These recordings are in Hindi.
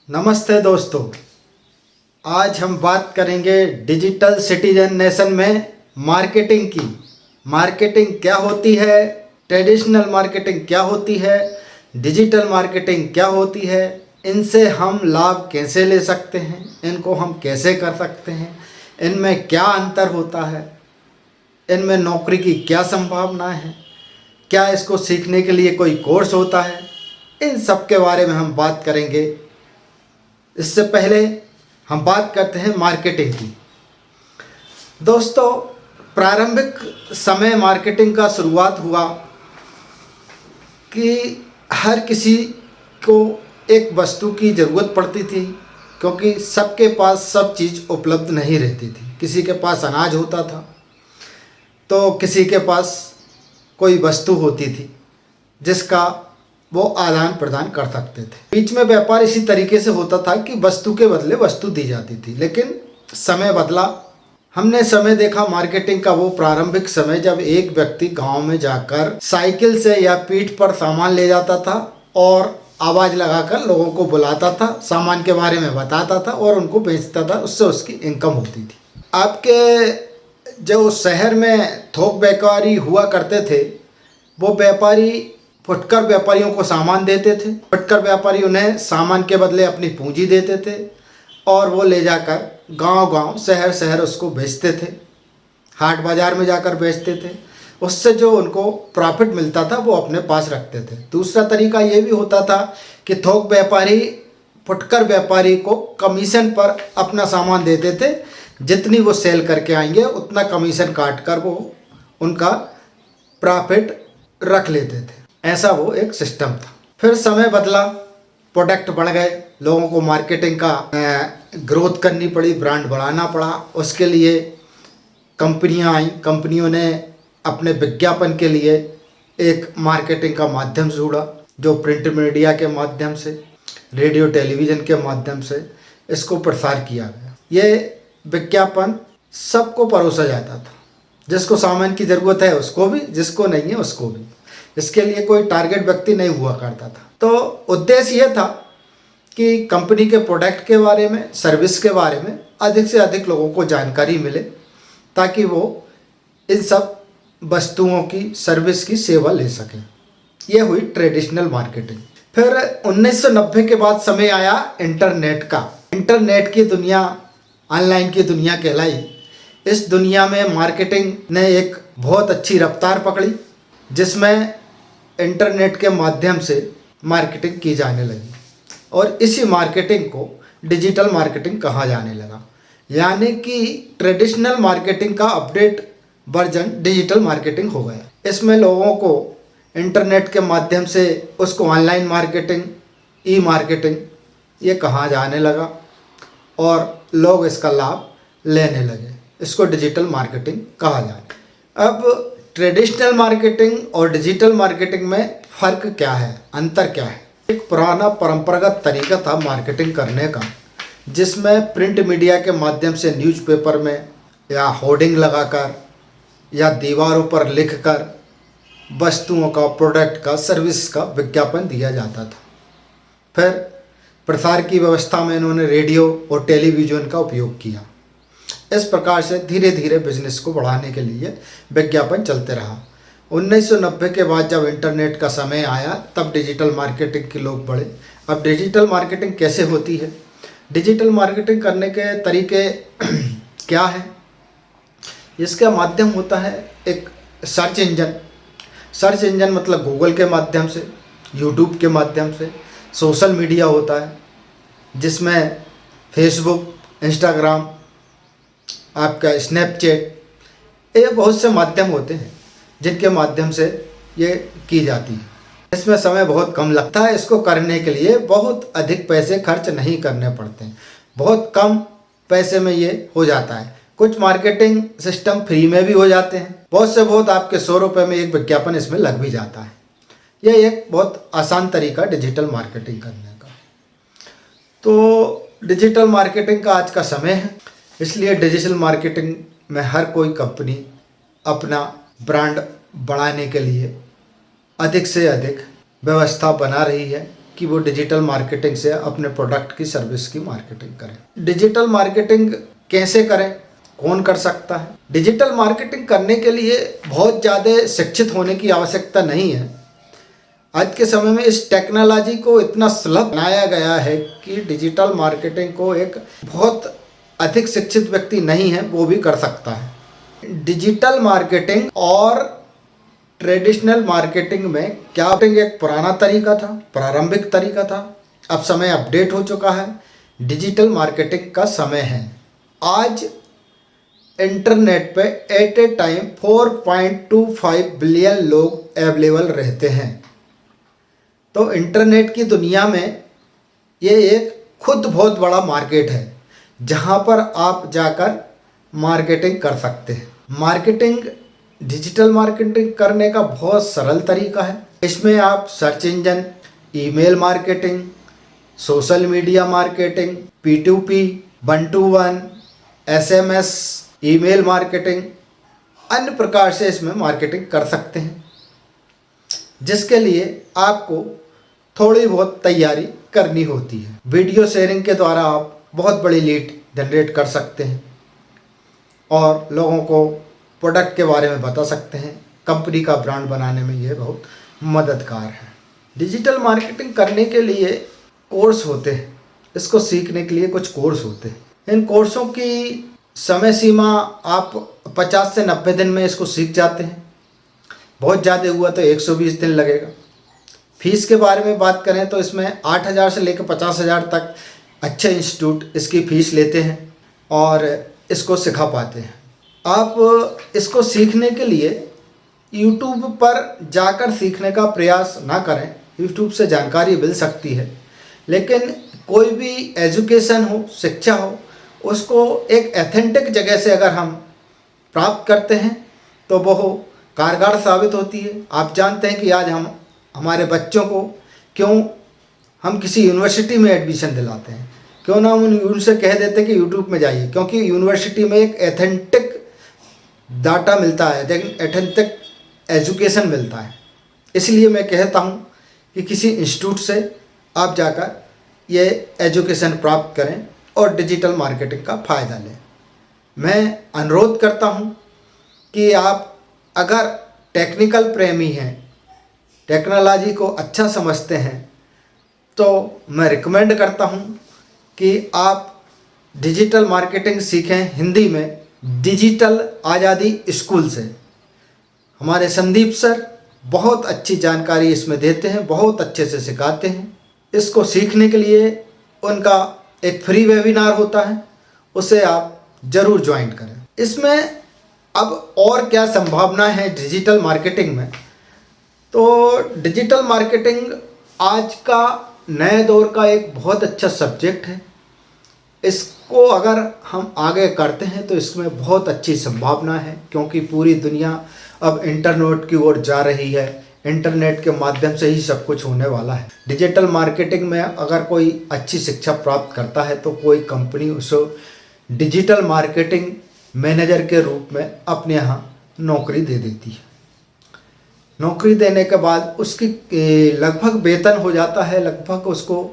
नमस्ते दोस्तों। आज हम बात करेंगे डिजिटल सिटीजन नेशन में मार्केटिंग की। मार्केटिंग क्या होती है, ट्रेडिशनल मार्केटिंग क्या होती है, डिजिटल मार्केटिंग क्या होती है, इनसे हम लाभ कैसे ले सकते हैं, इनको हम कैसे कर सकते हैं, इनमें क्या अंतर होता है, इनमें नौकरी की क्या संभावना है, क्या इसको सीखने के लिए कोई कोर्स होता है, इन सब के बारे में हम बात करेंगे। इससे पहले हम बात करते हैं मार्केटिंग की। दोस्तों, प्रारंभिक समय मार्केटिंग का शुरुआत हुआ कि हर किसी को एक वस्तु की ज़रूरत पड़ती थी, क्योंकि सबके पास सब चीज़ उपलब्ध नहीं रहती थी। किसी के पास अनाज होता था तो किसी के पास कोई वस्तु होती थी जिसका वो आदान प्रदान कर सकते थे। बीच में व्यापार इसी तरीके से होता था कि वस्तु के बदले वस्तु दी जाती थी। लेकिन समय बदला, हमने समय देखा मार्केटिंग का वो प्रारंभिक समय जब एक व्यक्ति गांव में जाकर साइकिल से या पीठ पर सामान ले जाता था और आवाज़ लगाकर लोगों को बुलाता था, सामान के बारे में बताता था और उनको बेचता था। उससे उसकी इनकम होती थी। आपके जो शहर में थोक व्यापारी हुआ करते थे, वो व्यापारी फुटकर व्यापारियों को सामान देते थे। फुटकर व्यापारी उन्हें सामान के बदले अपनी पूंजी देते थे और वो ले जाकर गांव-गांव, शहर-शहर उसको बेचते थे, हाट बाज़ार में जाकर बेचते थे। उससे जो उनको प्रॉफिट मिलता था वो अपने पास रखते थे। दूसरा तरीका ये भी होता था कि थोक व्यापारी फुटकर व्यापारी को कमीशन पर अपना सामान देते थे। जितनी वो सेल करके आएंगे उतना कमीशन काट कर वो उनका प्रॉफिट रख लेते थे। ऐसा वो एक सिस्टम था। फिर समय बदला, प्रोडक्ट बढ़ गए, लोगों को मार्केटिंग का ग्रोथ करनी पड़ी, ब्रांड बढ़ाना पड़ा। उसके लिए कंपनियां आई। कंपनियों ने अपने विज्ञापन के लिए एक मार्केटिंग का माध्यम ढूंढा, जो प्रिंट मीडिया के माध्यम से, रेडियो टेलीविज़न के माध्यम से इसको प्रसार किया गया। ये विज्ञापन सबको परोसा जाता था। जिसको सामान की ज़रूरत है उसको भी, जिसको नहीं है उसको भी। इसके लिए कोई टारगेट व्यक्ति नहीं हुआ करता था। तो उद्देश्य ये था कि कंपनी के प्रोडक्ट के बारे में, सर्विस के बारे में अधिक से अधिक लोगों को जानकारी मिले, ताकि वो इन सब वस्तुओं की, सर्विस की सेवा ले सकें। ये हुई ट्रेडिशनल मार्केटिंग। फिर 1990 के बाद समय आया इंटरनेट का। इंटरनेट की दुनिया, ऑनलाइन की दुनिया कहलाई। इस दुनिया में मार्केटिंग ने एक बहुत अच्छी रफ्तार पकड़ी, जिसमें इंटरनेट के माध्यम से मार्केटिंग की जाने लगी और इसी मार्केटिंग को डिजिटल मार्केटिंग कहा जाने लगा। यानी कि ट्रेडिशनल मार्केटिंग का अपडेट वर्जन डिजिटल मार्केटिंग हो गया। इसमें लोगों को इंटरनेट के माध्यम से उसको ऑनलाइन मार्केटिंग, ई मार्केटिंग ये कहा जाने लगा और लोग इसका लाभ लेने लगे। इसको डिजिटल मार्केटिंग कहा जाए। अब ट्रेडिशनल मार्केटिंग और डिजिटल मार्केटिंग में फ़र्क क्या है, अंतर क्या है? एक पुराना परंपरागत तरीका था मार्केटिंग करने का, जिसमें प्रिंट मीडिया के माध्यम से न्यूज़पेपर में या होर्डिंग लगाकर या दीवारों पर लिखकर वस्तुओं का, प्रोडक्ट का, सर्विस का विज्ञापन दिया जाता था। फिर प्रसार की व्यवस्था में इन्होंने रेडियो और टेलीविज़न का उपयोग किया। इस प्रकार से धीरे धीरे बिजनेस को बढ़ाने के लिए विज्ञापन चलते रहा। 1990 के बाद जब इंटरनेट का समय आया, तब डिजिटल मार्केटिंग के लोग बढ़े। अब डिजिटल मार्केटिंग कैसे होती है? डिजिटल मार्केटिंग करने के तरीके क्या हैं? इसका माध्यम होता है एक सर्च इंजन। सर्च इंजन मतलब गूगल के माध्यम से, यूट्यूब के माध्यम से। सोशल मीडिया होता है, जिसमें फेसबुक, इंस्टाग्राम, आपका स्नैपचैट, ये बहुत से माध्यम होते हैं जिनके माध्यम से ये की जाती है। इसमें समय बहुत कम लगता है। इसको करने के लिए बहुत अधिक पैसे खर्च नहीं करने पड़ते हैं। बहुत कम पैसे में ये हो जाता है। कुछ मार्केटिंग सिस्टम फ्री में भी हो जाते हैं। बहुत से बहुत आपके 100 रुपये में एक विज्ञापन इसमें लग भी जाता है। यह एक बहुत आसान तरीका डिजिटल मार्केटिंग करने का। तो डिजिटल मार्केटिंग का आज का समय है, इसलिए डिजिटल मार्केटिंग में हर कोई कंपनी अपना ब्रांड बढ़ाने के लिए अधिक से अधिक व्यवस्था बना रही है कि वो डिजिटल मार्केटिंग से अपने प्रोडक्ट की सर्विस की मार्केटिंग करें। डिजिटल मार्केटिंग कैसे करें, कौन कर सकता है? डिजिटल मार्केटिंग करने के लिए बहुत ज़्यादा शिक्षित होने की आवश्यकता नहीं है। आज के समय में इस टेक्नोलॉजी को इतना सुलभ बनाया गया है कि डिजिटल मार्केटिंग को एक बहुत अधिक शिक्षित व्यक्ति नहीं है वो भी कर सकता है। डिजिटल मार्केटिंग और ट्रेडिशनल मार्केटिंग में क्या एक पुराना तरीका था, प्रारंभिक तरीका था। अब समय अपडेट हो चुका है, डिजिटल मार्केटिंग का समय है। आज इंटरनेट पे एट ए टाइम 4.25 बिलियन लोग अवेलेबल रहते हैं। तो इंटरनेट की दुनिया में ये एक खुद बहुत बड़ा मार्केट है जहाँ पर आप जाकर मार्केटिंग कर सकते हैं। मार्केटिंग, डिजिटल मार्केटिंग करने का बहुत सरल तरीका है। इसमें आप search engine, email marketing, social media marketing, P2P, 1-to-1, SMS, email marketing, अन्य प्रकार से इसमें मार्केटिंग कर सकते हैं, जिसके लिए आपको थोड़ी बहुत तैयारी करनी होती है। वीडियो शेयरिंग के द्वारा आप बहुत बड़ी लीड जनरेट कर सकते हैं और लोगों को प्रोडक्ट के बारे में बता सकते हैं। कंपनी का ब्रांड बनाने में ये बहुत मददगार है। डिजिटल मार्केटिंग करने के लिए कोर्स होते हैं, इसको सीखने के लिए कुछ कोर्स होते हैं। इन कोर्सों की समय सीमा आप 50 से 90 दिन में इसको सीख जाते हैं। बहुत ज़्यादा हुआ तो 120 दिन लगेगा। फीस के बारे में बात करें तो इसमें 8,000 से लेकर 50,000 तक अच्छे इंस्टीट्यूट इसकी फ़ीस लेते हैं और इसको सिखा पाते हैं। आप इसको सीखने के लिए YouTube पर जाकर सीखने का प्रयास ना करें। YouTube से जानकारी मिल सकती है, लेकिन कोई भी एजुकेशन हो, शिक्षा हो, उसको एक एथेंटिक जगह से अगर हम प्राप्त करते हैं तो वो कारगर साबित होती है। आप जानते हैं कि आज हम हमारे बच्चों को क्यों हम किसी यूनिवर्सिटी में एडमिशन दिलाते हैं, क्यों ना हम उनसे कह देते हैं कि यूट्यूब में जाइए, क्योंकि यूनिवर्सिटी में एक एथेंटिक डाटा मिलता है, एथेंटिक एजुकेशन मिलता है। इसलिए मैं कहता हूँ कि किसी इंस्टीट्यूट से आप जाकर ये एजुकेशन प्राप्त करें और डिजिटल मार्केटिंग का फ़ायदा लें। मैं अनुरोध करता हूँ कि आप अगर टेक्निकल प्रेमी हैं, टेक्नोलॉजी को अच्छा समझते हैं, तो मैं रिकमेंड करता हूँ कि आप डिजिटल मार्केटिंग सीखें हिंदी में डिजिटल आज़ादी स्कूल से। हमारे संदीप सर बहुत अच्छी जानकारी इसमें देते हैं, बहुत अच्छे से सिखाते हैं। इसको सीखने के लिए उनका एक फ्री वेबिनार होता है, उसे आप ज़रूर ज्वाइन करें। इसमें अब और क्या संभावना है डिजिटल मार्केटिंग में? तो डिजिटल मार्केटिंग आज का नए दौर का एक बहुत अच्छा सब्जेक्ट है। इसको अगर हम आगे करते हैं तो इसमें बहुत अच्छी संभावना है, क्योंकि पूरी दुनिया अब इंटरनेट की ओर जा रही है। इंटरनेट के माध्यम से ही सब कुछ होने वाला है। डिजिटल मार्केटिंग में अगर कोई अच्छी शिक्षा प्राप्त करता है तो कोई कंपनी उसे डिजिटल मार्केटिंग मैनेजर के रूप में अपने यहाँ नौकरी दे देती है। नौकरी देने के बाद उसकी लगभग वेतन हो जाता है, लगभग उसको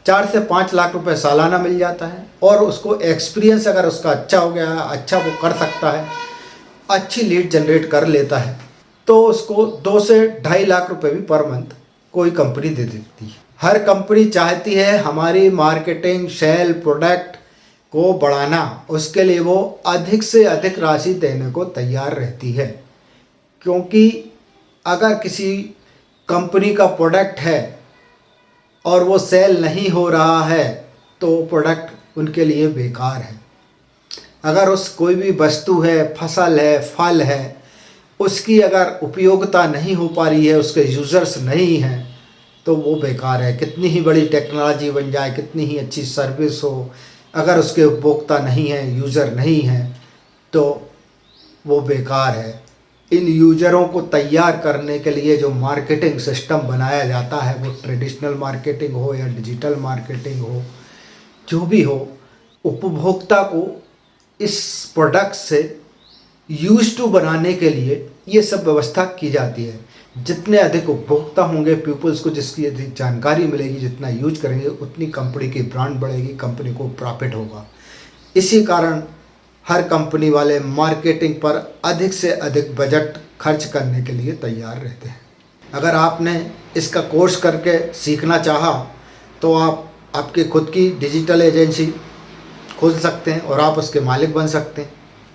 4 से 5 लाख रुपए सालाना मिल जाता है। और उसको एक्सपीरियंस अगर उसका अच्छा हो गया है, अच्छा वो कर सकता है, अच्छी लीड जनरेट कर लेता है, तो उसको 2 से 2.5 लाख रुपए भी पर मंथ कोई कंपनी दे देती है। हर कंपनी चाहती है हमारी मार्केटिंग, सेल, प्रोडक्ट को बढ़ाना, उसके लिए वो अधिक से अधिक राशि देने को तैयार रहती है। क्योंकि अगर किसी कंपनी का प्रोडक्ट है और वो सेल नहीं हो रहा है तो प्रोडक्ट उनके लिए बेकार है। अगर उस कोई भी वस्तु है, फसल है, फल है, उसकी अगर उपयोगिता नहीं हो पा रही है, उसके यूज़र्स नहीं हैं, तो वो बेकार है। कितनी ही बड़ी टेक्नोलॉजी बन जाए, कितनी ही अच्छी सर्विस हो, अगर उसके उपभोक्ता नहीं हैं, यूज़र नहीं हैं, तो वो बेकार है। इन यूज़रों को तैयार करने के लिए जो मार्केटिंग सिस्टम बनाया जाता है, वो ट्रेडिशनल मार्केटिंग हो या डिजिटल मार्केटिंग हो, जो भी हो, उपभोक्ता को इस प्रोडक्ट से यूज टू बनाने के लिए ये सब व्यवस्था की जाती है। जितने अधिक उपभोक्ता होंगे पीपल्स को, जिसकी अधिक जानकारी मिलेगी, जितना यूज करेंगे, उतनी कंपनी की ब्रांड बढ़ेगी, कंपनी को प्रॉफिट होगा। इसी कारण हर कंपनी वाले मार्केटिंग पर अधिक से अधिक बजट खर्च करने के लिए तैयार रहते हैं। अगर आपने इसका कोर्स करके सीखना चाहा तो आप आपकी खुद की डिजिटल एजेंसी खोल सकते हैं और आप उसके मालिक बन सकते हैं।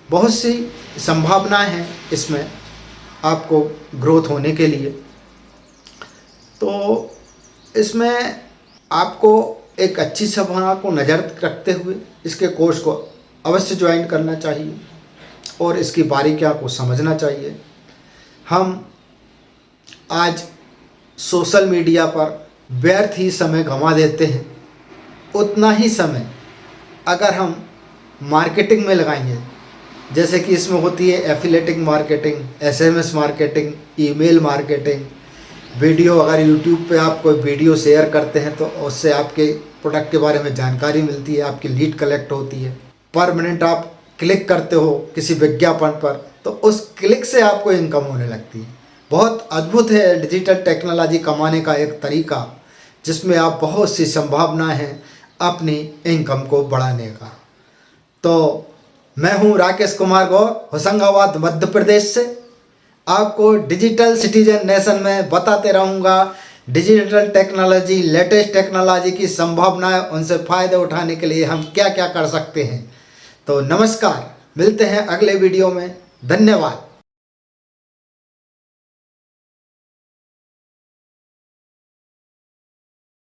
बहुत सी संभावनाएं हैं इसमें आपको ग्रोथ होने के लिए। तो इसमें आपको एक अच्छी संभावना को नज़र रखते हुए इसके कोर्स को अवश्य ज्वाइन करना चाहिए और इसकी बारीकियों को समझना चाहिए। हम आज सोशल मीडिया पर व्यर्थ ही समय गंवा देते हैं, उतना ही समय अगर हम मार्केटिंग में लगाएंगे, जैसे कि इसमें होती है affiliating marketing, SMS marketing, email marketing, video, अगर यूट्यूब पे आप कोई वीडियो शेयर करते हैं तो उससे आपके प्रोडक्ट के बारे में जानकारी मिलती है, आपकी लीड कलेक्ट होती है। पर मिनट आप क्लिक करते हो किसी विज्ञापन पर तो उस क्लिक से आपको इनकम होने लगती है। बहुत अद्भुत है डिजिटल टेक्नोलॉजी कमाने का एक तरीका, जिसमें आप बहुत सी संभावनाएं हैं अपनी इनकम को बढ़ाने का। तो मैं हूं राकेश कुमार गौर, होशंगाबाद मध्य प्रदेश से। आपको डिजिटल सिटीजन नेशन में बताते रहूँगा डिजिटल टेक्नोलॉजी, लेटेस्ट टेक्नोलॉजी की संभावनाएं, उनसे फ़ायदे उठाने के लिए हम क्या क्या कर सकते हैं। तो नमस्कार, मिलते हैं अगले वीडियो में। धन्यवाद।